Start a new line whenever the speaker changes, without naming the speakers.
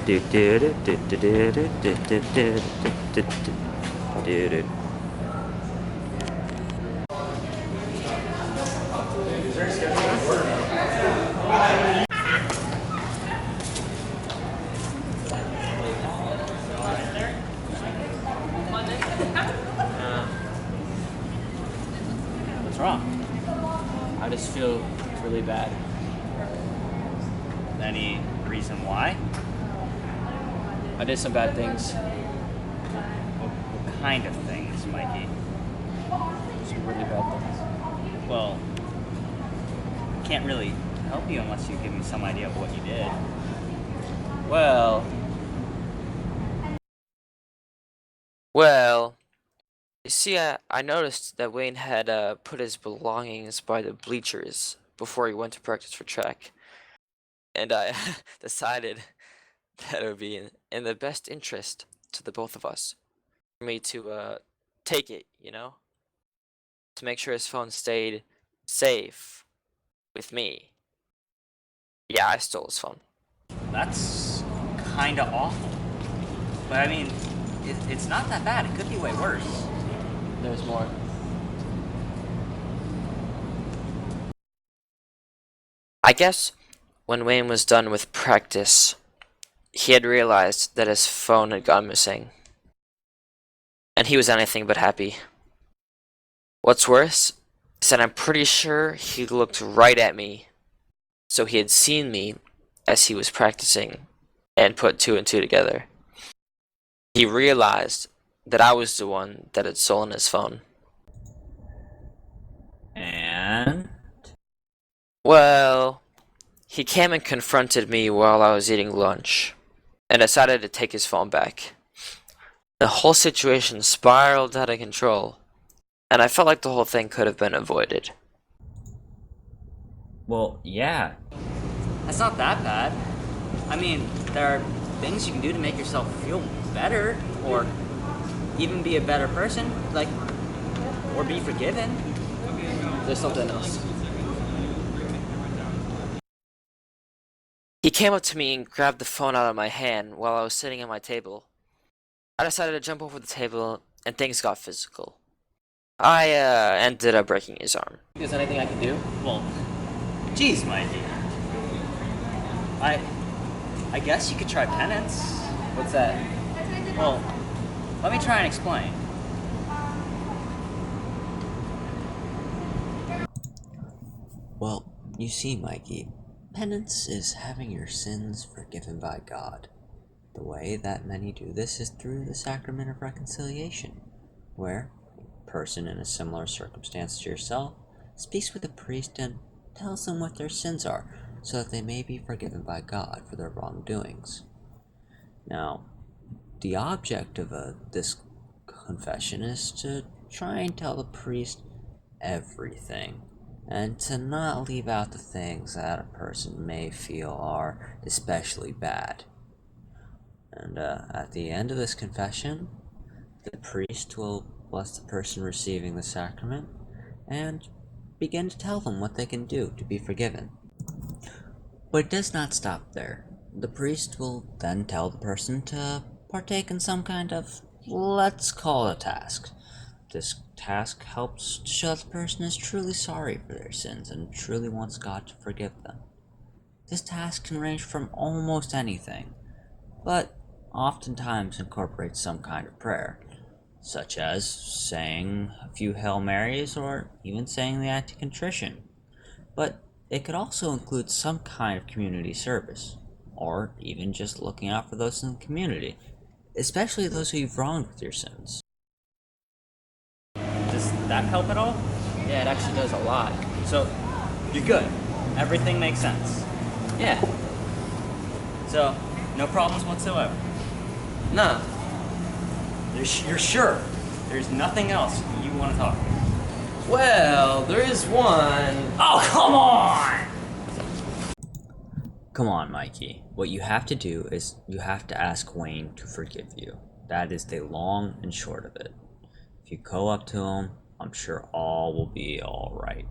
What's wrong? I just feel really bad.
Any reason why?
I did some bad things.
What kind of things, Mikey?
Some really bad things.
Well, I can't really help you unless you give me some idea of what you did.
Well, you see, I noticed that Wayne had put his belongings by the bleachers before he went to practice for track. And I decided that it would be in the best interest to the both of us for me to take it, to make sure his phone stayed safe with me. Yeah, I stole his phone.
That's kinda awful. But I mean, it's not that bad. It could be way worse.
There's more.
I guess when Wayne was done with practice, he had realized that his phone had gone missing. And he was anything but happy. What's worse is that I'm pretty sure he looked right at me, so he had seen me as he was practicing and put two and two together. He realized that I was the one that had stolen his phone.
And?
Well, he came and confronted me while I was eating lunch and decided to take his phone back. The whole situation spiraled out of control, and I felt like the whole thing could have been avoided.
Well, yeah. That's not that bad. I mean, there are things you can do to make yourself feel better, or even be a better person, like, or be forgiven.
There's something else.
He came up to me and grabbed the phone out of my hand while I was sitting at my table. I decided to jump over the table, and things got physical. I ended up breaking his arm.
Is there anything I can do?
Well, geez, Mikey. I guess you could try penance.
What's that?
Well, let me try and explain.
Well, you see, Mikey, penance is having your sins forgiven by God. The way that many do this is through the sacrament of reconciliation, where a person in a similar circumstance to yourself speaks with a priest and tells them what their sins are, so that they may be forgiven by God for their wrongdoings. Now, the object of this confession is to try and tell the priest everything, and to not leave out the things that a person may feel are especially bad. And at the end of this confession, the priest will bless the person receiving the sacrament and begin to tell them what they can do to be forgiven. But it does not stop there. The priest will then tell the person to partake in some kind of, let's call it a task. This task helps to show that the person is truly sorry for their sins and truly wants God to forgive them. This task can range from almost anything, but oftentimes incorporates some kind of prayer, such as saying a few Hail Marys or even saying the act of contrition. But it could also include some kind of community service, or even just looking out for those in the community, especially those who you've wronged with your sins.
Does that help at all?
Yeah, it actually does a lot.
So, you're good. Everything makes sense.
Yeah.
So, no problems whatsoever.
Nah.
You're sure there's nothing else you want to talk about?
Well, there is one.
Oh, come on!
Come on, Mikey. What you have to do is you have to ask Wayne to forgive you. That is the long and short of it. If you go up to him, I'm sure all will be alright.